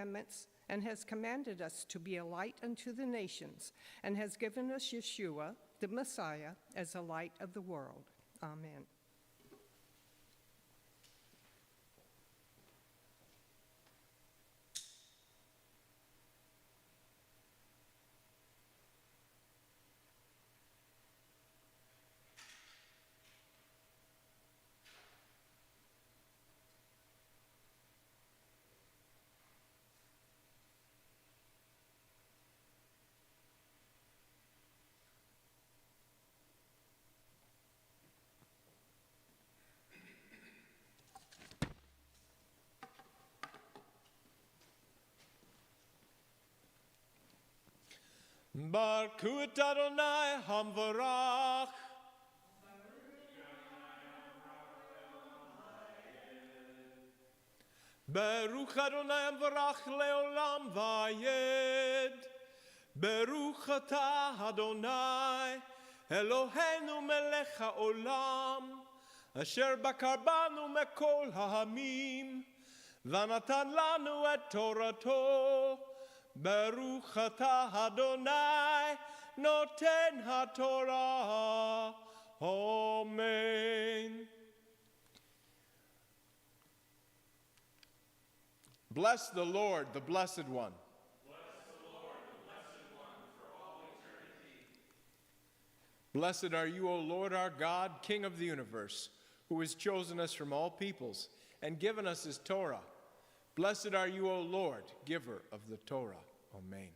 commandments and has commanded us to be a light unto the nations, and has given us Yeshua, the Messiah, as a light of the world. Amen. Baruch et Adonai Hamvarach. Baruch Adonai Hamvarach leolam vayed. Baruch atah Adonai Eloheinu melech haolam asher bakar banu mekol ha'amim v'natan lanu et Torato. Baruch atah Adonai noten haTorah. Amen. Bless the Lord, the Blessed One. Bless the Lord, the Blessed One, for all eternity. Blessed are you, O Lord our God, King of the universe, who has chosen us from all peoples and given us his Torah. Blessed are you, O Lord, giver of the Torah. Amen.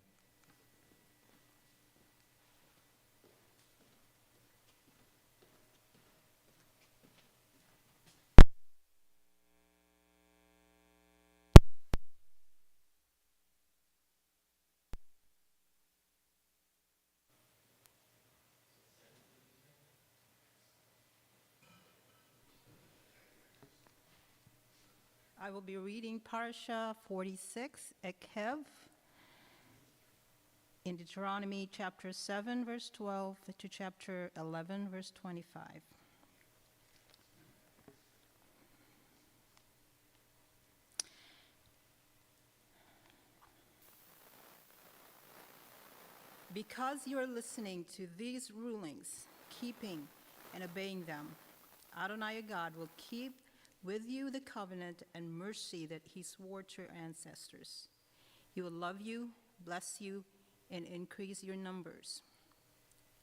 I will be reading Parashah 46, EiKev, in Deuteronomy chapter 7, verse 12 to chapter 11, verse 25. Because you are listening to these rulings, keeping and obeying them, Adonai your God will keep with you the covenant and mercy that he swore to your ancestors. He will love you, bless you, and increase your numbers.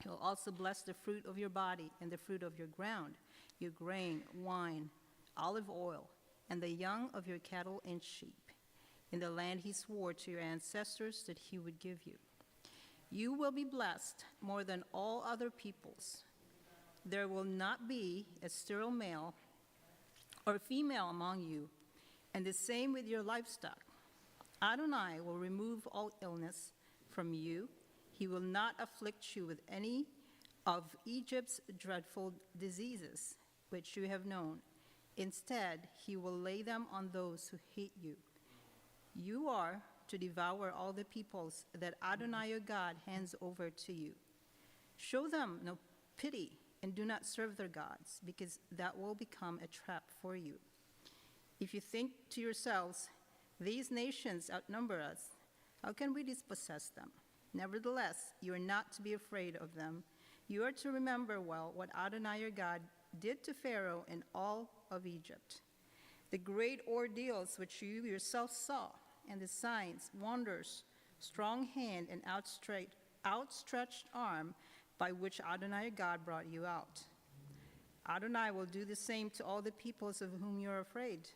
He will also bless the fruit of your body and the fruit of your ground, your grain, wine, olive oil, and the young of your cattle and sheep, in the land he swore to your ancestors that he would give you. You will be blessed more than all other peoples. There will not be a sterile male or female among you, and the same with your livestock. Adonai will remove all illness from you. He will not afflict you with any of Egypt's dreadful diseases, which you have known. Instead, he will lay them on those who hate you. You are to devour all the peoples that Adonai your God hands over to you. Show them no pity and do not serve their gods, because that will become a trap for you. If you think to yourselves, these nations outnumber us, how can we dispossess them? Nevertheless, you are not to be afraid of them. You are to remember well what Adonai your God did to Pharaoh and all of Egypt, the great ordeals which you yourself saw, and the signs, wonders, strong hand, and outstretched arm by which Adonai your God brought you out. Adonai will do the same to all the peoples of whom you are afraid.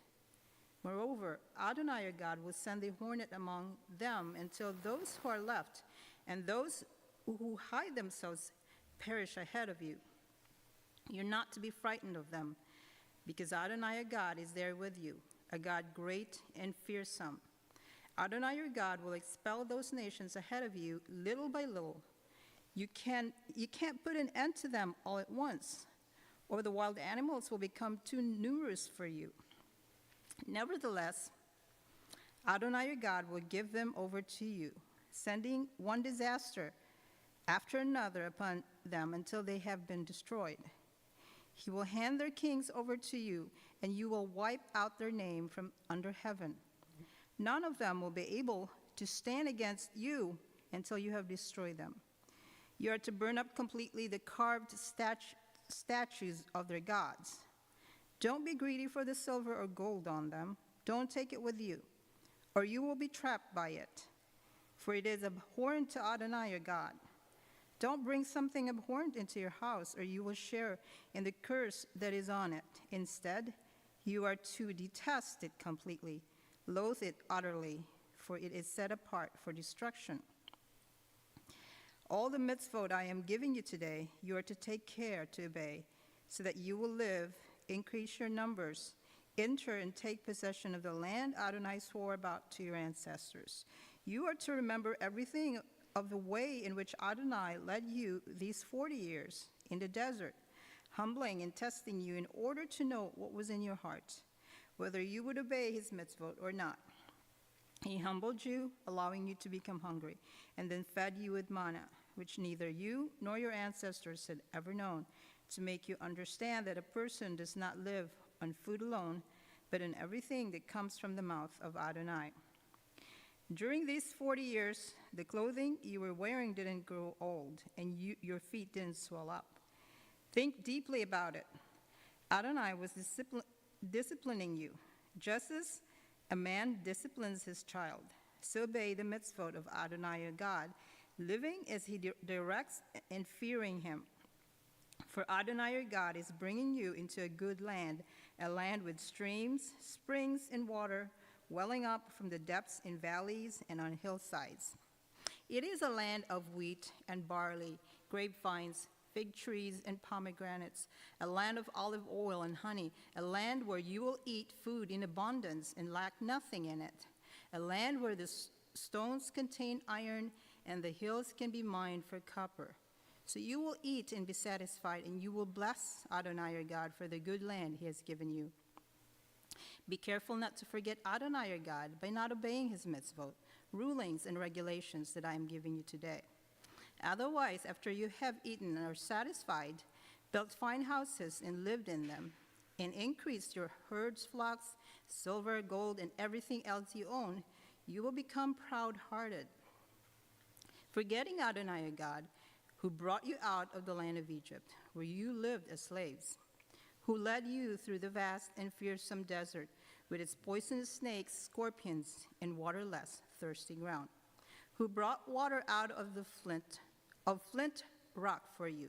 Moreover, Adonai your God will send a hornet among them until those who are left and those who hide themselves perish ahead of you. You're not to be frightened of them, because Adonai your God is there with you, a God great and fearsome. Adonai your God will expel those nations ahead of you little by little. You can't put an end to them all at once, or the wild animals will become too numerous for you. Nevertheless, Adonai your God will give them over to you, sending one disaster after another upon them until they have been destroyed. He will hand their kings over to you, and you will wipe out their name from under heaven. None of them will be able to stand against you until you have destroyed them. You are to burn up completely the carved statues of their gods. Don't be greedy for the silver or gold on them. Don't take it with you, or you will be trapped by it. For it is abhorrent to Adonai your God. Don't bring something abhorrent into your house, or you will share in the curse that is on it. Instead, you are to detest it completely, loathe it utterly, for it is set apart for destruction. All the mitzvot I am giving you today, you are to take care to obey, so that you will live, increase your numbers, enter and take possession of the land Adonai swore about to your ancestors. You are to remember everything of the way in which Adonai led you these 40 years in the desert, humbling and testing you in order to know what was in your heart, whether you would obey his mitzvot or not. He humbled you, allowing you to become hungry, and then fed you with manna, which neither you nor your ancestors had ever known, to make you understand that a person does not live on food alone, but in everything that comes from the mouth of Adonai. During these 40 years, the clothing you were wearing didn't grow old, and your feet didn't swell up. Think deeply about it. Adonai was disciplining you, just as a man disciplines his child. So obey the mitzvot of Adonai your God, living as he directs and fearing him. For Adonai your God is bringing you into a good land, a land with streams, springs, and water, welling up from the depths in valleys and on hillsides. It is a land of wheat and barley, grapevines, fig trees, and pomegranates, a land of olive oil and honey, a land where you will eat food in abundance and lack nothing in it, a land where the stones contain iron and the hills can be mined for copper. So you will eat and be satisfied, and you will bless Adonai your God for the good land he has given you. Be careful not to forget Adonai your God by not obeying his mitzvot, rulings, and regulations that I am giving you today. Otherwise, after you have eaten and are satisfied, built fine houses and lived in them, and increased your herds, flocks, silver, gold, and everything else you own, you will become proud-hearted, forgetting Adonai your God, who brought you out of the land of Egypt, where you lived as slaves, who led you through the vast and fearsome desert with its poisonous snakes, scorpions, and waterless, thirsty ground, who brought water out of the flint rock for you,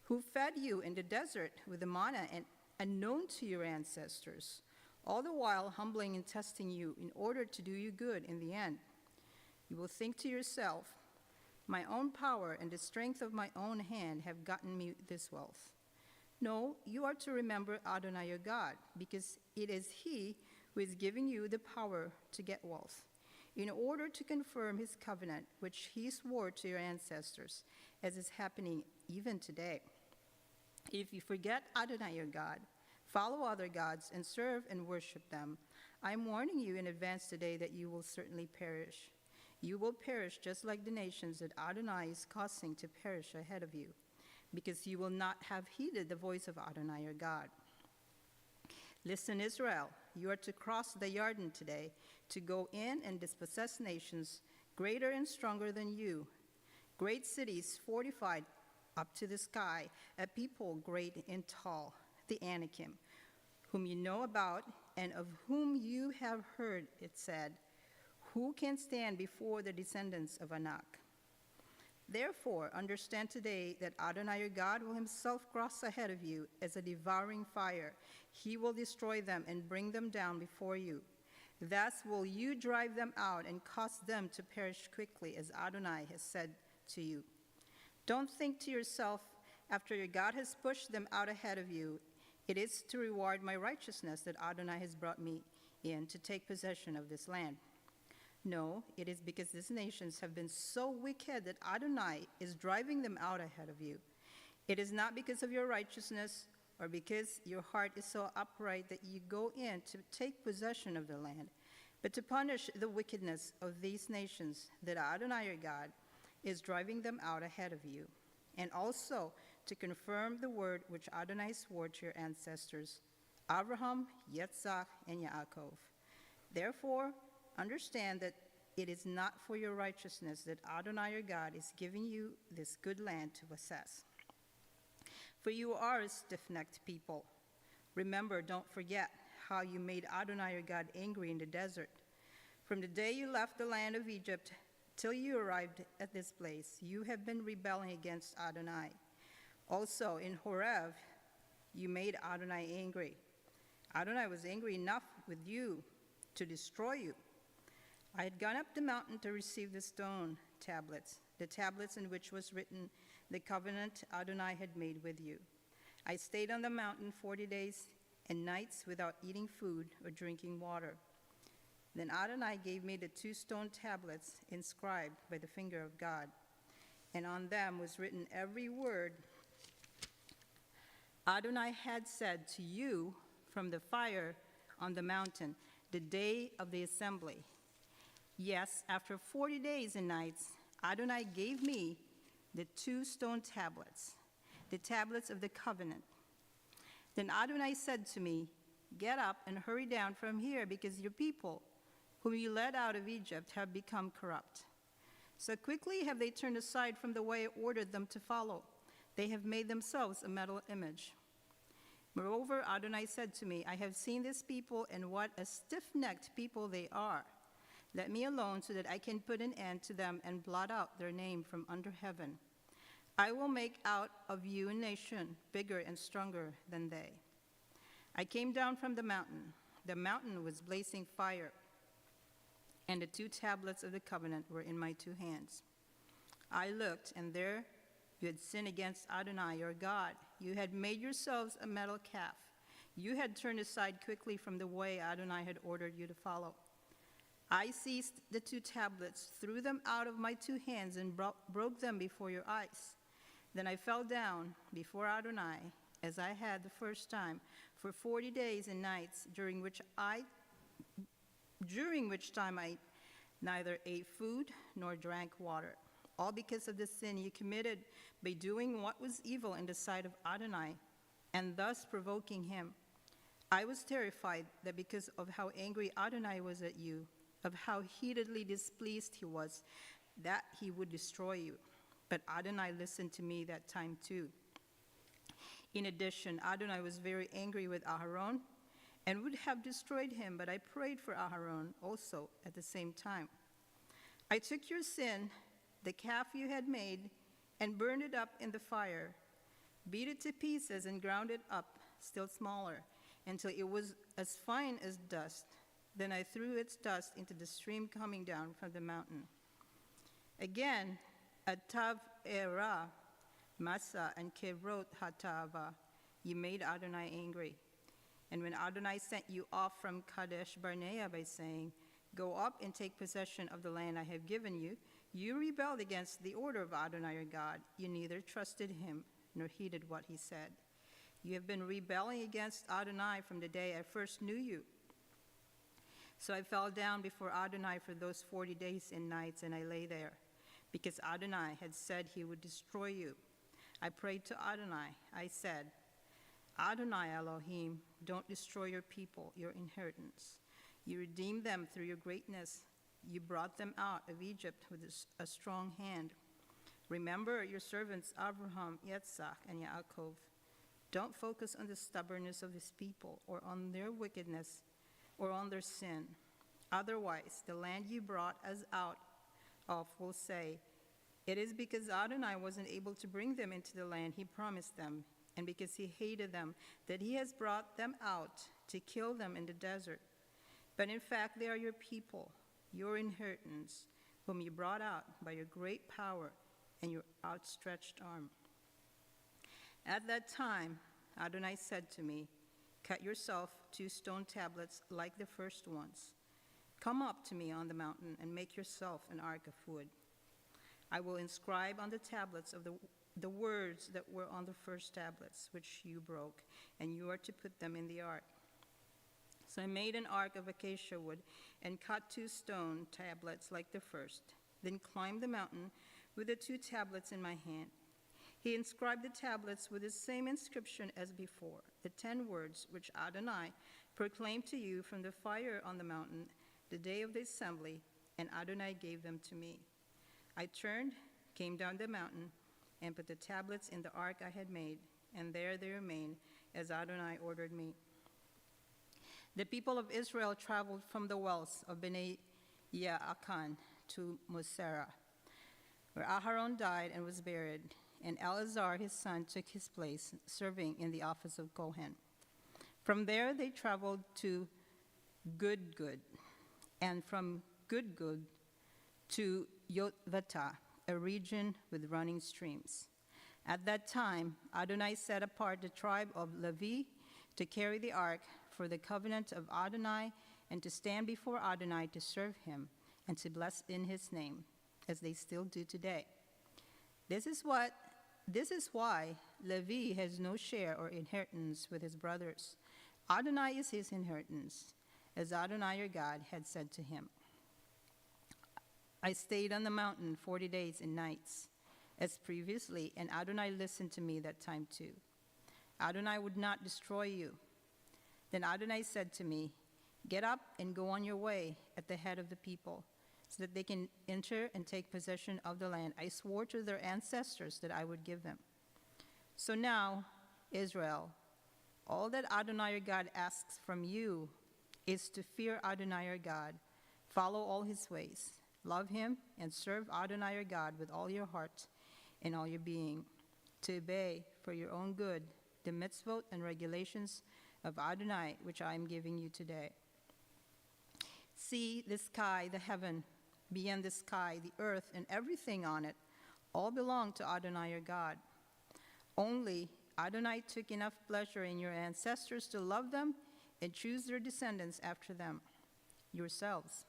who fed you in the desert with the manna and unknown to your ancestors, all the while humbling and testing you in order to do you good in the end. You will think to yourself, my own power and the strength of my own hand have gotten me this wealth. No, you are to remember Adonai your God, because it is he who is giving you the power to get wealth, in order to confirm his covenant, which he swore to your ancestors, as is happening even today. If you forget Adonai your God, follow other gods, and serve and worship them, I am warning you in advance today that you will certainly perish. You will perish just like the nations that Adonai is causing to perish ahead of you, because you will not have heeded the voice of Adonai your God. Listen, Israel, you are to cross the Jordan today, to go in and dispossess nations greater and stronger than you, great cities fortified up to the sky, a people great and tall, the Anakim, whom you know about and of whom you have heard it said, who can stand before the descendants of Anak? Therefore, understand today that Adonai your God will himself cross ahead of you as a devouring fire. He will destroy them and bring them down before you. Thus will you drive them out and cause them to perish quickly, as Adonai has said to you. Don't think to yourself, after your God has pushed them out ahead of you, it is to reward my righteousness that Adonai has brought me in to take possession of this land. No, it is because these nations have been so wicked that Adonai is driving them out ahead of you. It is not because of your righteousness or because your heart is so upright that you go in to take possession of the land, but to punish the wickedness of these nations that Adonai your God is driving them out ahead of you, and also to confirm the word which Adonai swore to your ancestors, Abraham, Yitzhak, and Yaakov. Therefore, understand that it is not for your righteousness that Adonai your God is giving you this good land to possess. For you are a stiff-necked people. Remember, don't forget how you made Adonai your God angry in the desert. From the day you left the land of Egypt till you arrived at this place, you have been rebelling against Adonai. Also in Horeb, you made Adonai angry. Adonai was angry enough with you to destroy you. I had gone up the mountain to receive the stone tablets, the tablets in which was written the covenant Adonai had made with you. I stayed on the mountain 40 days and nights without eating food or drinking water. Then Adonai gave me the 2 stone tablets inscribed by the finger of God, and on them was written every word Adonai had said to you from the fire on the mountain, the day of the assembly. Yes, after 40 days and nights, Adonai gave me the 2 stone tablets, the tablets of the covenant. Then Adonai said to me, "Get up and hurry down from here, because your people, whom you led out of Egypt, have become corrupt. So quickly have they turned aside from the way I ordered them to follow. They have made themselves a metal image." Moreover, Adonai said to me, "I have seen this people, and what a stiff-necked people they are. Let me alone so that I can put an end to them and blot out their name from under heaven. I will make out of you a nation bigger and stronger than they." I came down from the mountain. The mountain was blazing fire, and the 2 tablets of the covenant were in my 2 hands. I looked, and there you had sinned against Adonai your God. You had made yourselves a metal calf. You had turned aside quickly from the way Adonai had ordered you to follow. I seized the 2 tablets, threw them out of my 2 hands, and broke them before your eyes. Then I fell down before Adonai, as I had the first time, for 40 days and nights, during which time I neither ate food nor drank water, all because of the sin you committed by doing what was evil in the sight of Adonai, and thus provoking him. I was terrified that because of how angry Adonai was at you, of how heatedly displeased he was, that he would destroy you. But Adonai listened to me that time too. In addition, Adonai was very angry with Aharon and would have destroyed him, but I prayed for Aharon also at the same time. I took your sin, the calf you had made, and burned it up in the fire, beat it to pieces and ground it up still smaller, until it was as fine as dust. Then I threw its dust into the stream coming down from the mountain. Again, at Tav-erah, Massa, and Kibrot Hatava, you made Adonai angry. And when Adonai sent you off from Kadesh Barnea by saying, "Go up and take possession of the land I have given you," you rebelled against the order of Adonai your God. You neither trusted him nor heeded what he said. You have been rebelling against Adonai from the day I first knew you. So I fell down before Adonai for those 40 days and nights, and I lay there, because Adonai had said he would destroy you. I prayed to Adonai. I said, "Adonai Elohim, don't destroy your people, your inheritance. You redeemed them through your greatness. You brought them out of Egypt with a strong hand. Remember your servants Abraham, Yitzhak, and Yaakov. Don't focus on the stubbornness of his people or on their wickedness or on their sin. Otherwise, the land you brought us out of will say, 'It is because Adonai wasn't able to bring them into the land he promised them, and because he hated them, that he has brought them out to kill them in the desert.' But in fact, they are your people, your inheritance, whom you brought out by your great power and your outstretched arm." At that time, Adonai said to me, "Cut yourself 2 stone tablets like the first ones. Come up to me on the mountain and make yourself an ark of wood. I will inscribe on the tablets of the words that were on the first tablets, which you broke, and you are to put them in the ark." So I made an ark of acacia wood and cut 2 stone tablets like the first, then climbed the mountain with the 2 tablets in my hand. He inscribed the tablets with the same inscription as before, the 10 words which Adonai proclaimed to you from the fire on the mountain, the day of the assembly, and Adonai gave them to me. I turned, came down the mountain, and put the tablets in the ark I had made, and there they remain, as Adonai ordered me. The people of Israel traveled from the wells of Bnei Yaakan to Mosera, where Aharon died and was buried, and Eleazar his son took his place, serving in the office of Kohen. From there they traveled to Gudgud, and from Gudgud to Yotvata, a region with running streams. At that time, Adonai set apart the tribe of Levi to carry the ark for the covenant of Adonai and to stand before Adonai to serve him and to bless in his name, as they still do today. This is why Levi has no share or inheritance with his brothers. Adonai is his inheritance, as Adonai your God had said to him. I stayed on the mountain 40 days and nights, as previously, and Adonai listened to me that time too. Adonai would not destroy you. Then Adonai said to me, get up and go on your way at the head of the people, so that they can enter and take possession of the land I swore to their ancestors that I would give them. So now, Israel, all that Adonai your God asks from you is to fear Adonai your God, follow all his ways, love him, and serve Adonai your God with all your heart and all your being, to obey for your own good the mitzvot and regulations of Adonai, which I am giving you today. See the sky, the heaven, beyond the sky, the earth, and everything on it, all belong to Adonai your God. Only Adonai took enough pleasure in your ancestors to love them and choose their descendants after them, yourselves,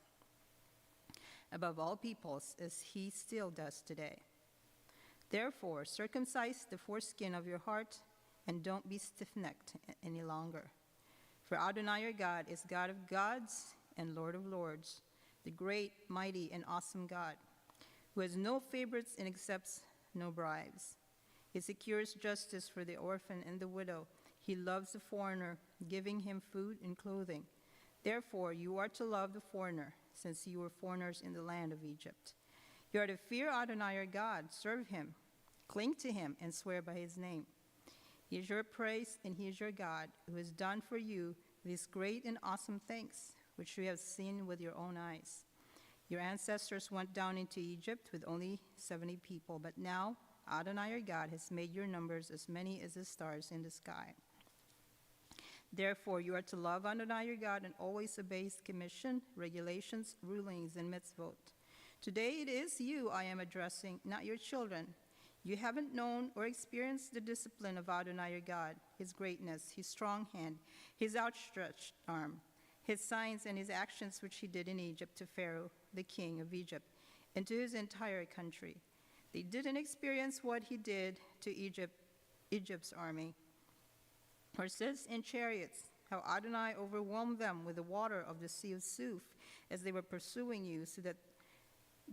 above all peoples, as he still does today. Therefore, circumcise the foreskin of your heart and don't be stiff-necked any longer. For Adonai your God is God of gods and Lord of lords, the great, mighty, and awesome God, who has no favorites and accepts no bribes. He secures justice for the orphan and the widow. He loves the foreigner, giving him food and clothing. Therefore, you are to love the foreigner, since you were foreigners in the land of Egypt. You are to fear Adonai your God, serve him, cling to him, and swear by his name. He is your praise, and he is your God, who has done for you these great and awesome things, which you have seen with your own eyes. Your ancestors went down into Egypt with only 70 people, but now Adonai your God has made your numbers as many as the stars in the sky. Therefore, you are to love Adonai your God and always obey his commission, regulations, rulings, and mitzvot. Today it is you I am addressing, not your children. You haven't known or experienced the discipline of Adonai your God, his greatness, his strong hand, his outstretched arm, his signs and his actions which he did in Egypt to Pharaoh, the king of Egypt, and to his entire country. They didn't experience what he did to Egypt's army, horses and chariots, how Adonai overwhelmed them with the water of the Sea of Suf as they were pursuing you, so that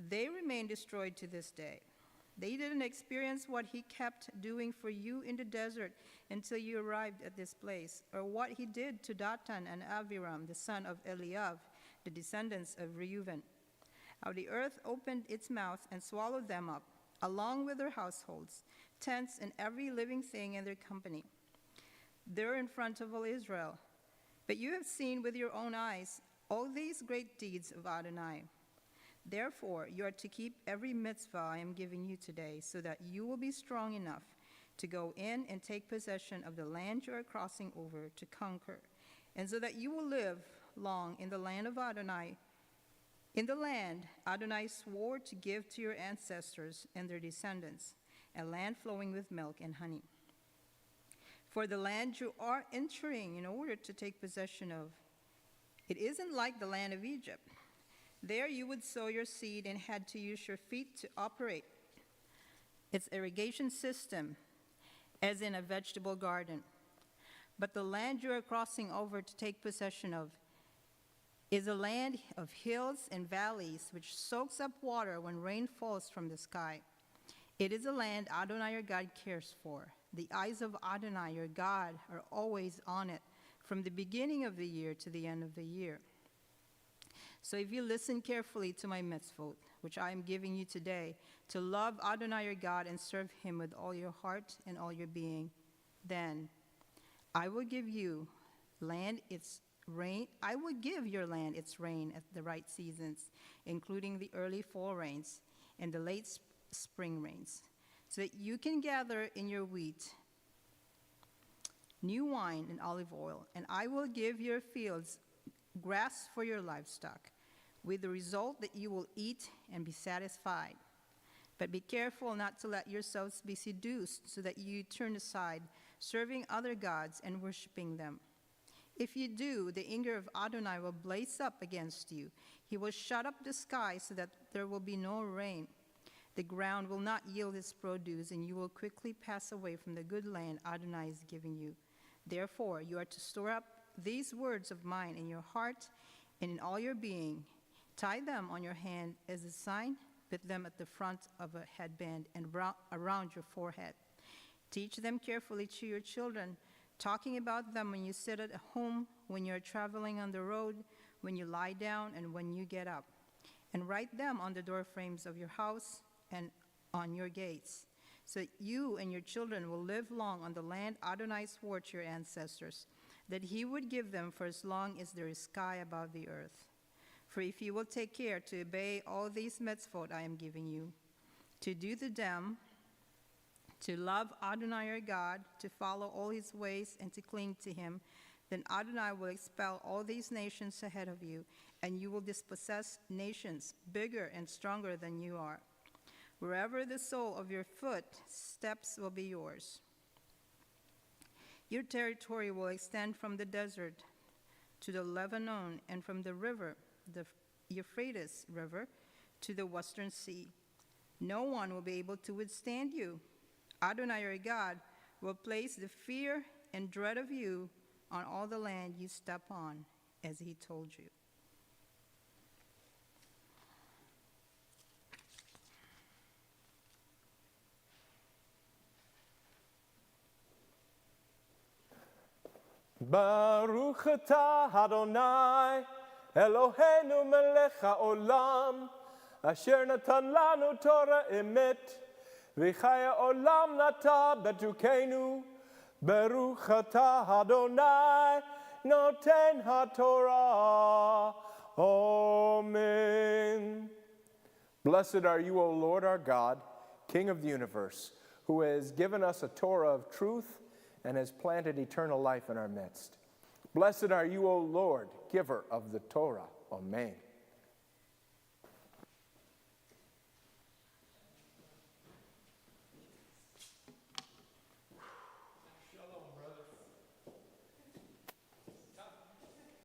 they remain destroyed to this day. They didn't experience what he kept doing for you in the desert until you arrived at this place, or what he did to Dathan and Abiram, the son of Eliav, the descendants of Reuben. How the earth opened its mouth and swallowed them up, along with their households, tents, and every living thing in their company. They're in front of all Israel. But you have seen with your own eyes all these great deeds of Adonai. Therefore, you are to keep every mitzvah I am giving you today, so that you will be strong enough to go in and take possession of the land you are crossing over to conquer, and so that you will live long in the land of Adonai, in the land Adonai swore to give to your ancestors and their descendants, a land flowing with milk and honey. For the land you are entering in order to take possession of, it isn't like the land of Egypt. There you would sow your seed and had to use your feet to operate its irrigation system, as in a vegetable garden. But the land you are crossing over to take possession of is a land of hills and valleys, which soaks up water when rain falls from the sky. It is a land Adonai your God cares for. The eyes of Adonai your God are always on it, from the beginning of the year to the end of the year. So if you listen carefully to my mitzvot, which I am giving you today, to love Adonai your God and serve him with all your heart and all your being, then I will give you land its rain. I will give your land its rain at the right seasons, including the early fall rains and the late spring rains, so that you can gather in your wheat, new wine, and olive oil. And I will give your fields grass for your livestock, with the result that you will eat and be satisfied. But be careful not to let yourselves be seduced, so that you turn aside, serving other gods and worshiping them. If you do, the anger of Adonai will blaze up against you. He will shut up the sky so that there will be no rain. The ground will not yield its produce, and you will quickly pass away from the good land Adonai is giving you. Therefore, you are to store up these words of mine in your heart and in all your being. Tie them on your hand as a sign, put them at the front of a headband and around your forehead. Teach them carefully to your children, talking about them when you sit at home, when you're traveling on the road, when you lie down, and when you get up. And write them on the door frames of your house and on your gates, so that you and your children will live long on the land Adonai swore to your ancestors, that he would give them for as long as there is sky above the earth. For if you will take care to obey all these mitzvot I am giving you, to do them, to love Adonai your God, to follow all his ways, and to cling to him, then Adonai will expel all these nations ahead of you, and you will dispossess nations bigger and stronger than you are. Wherever the sole of your foot steps will be yours. Your territory will extend from the desert to the Lebanon, and from the river, the Euphrates River, to the western sea. No one will be able to withstand you. Adonai your God will place the fear and dread of you on all the land you step on, as he told you. Baruch atah Adonai, Eloheinu melech haolam, asher natan lanu Torah emet, v'chaya olam nata betukenu. Baruch atah Adonai, noten haTorah. Amen. Blessed are you, O Lord our God, King of the universe, who has given us a Torah of truth and has planted eternal life in our midst. Blessed are you, O Lord, giver of the Torah. Amen.